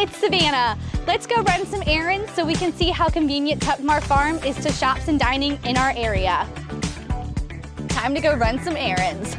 it's Savannah. Let's go run some errands so we can see how convenient Tuckmar Farm is to shops and dining in our area. Time to go run some errands.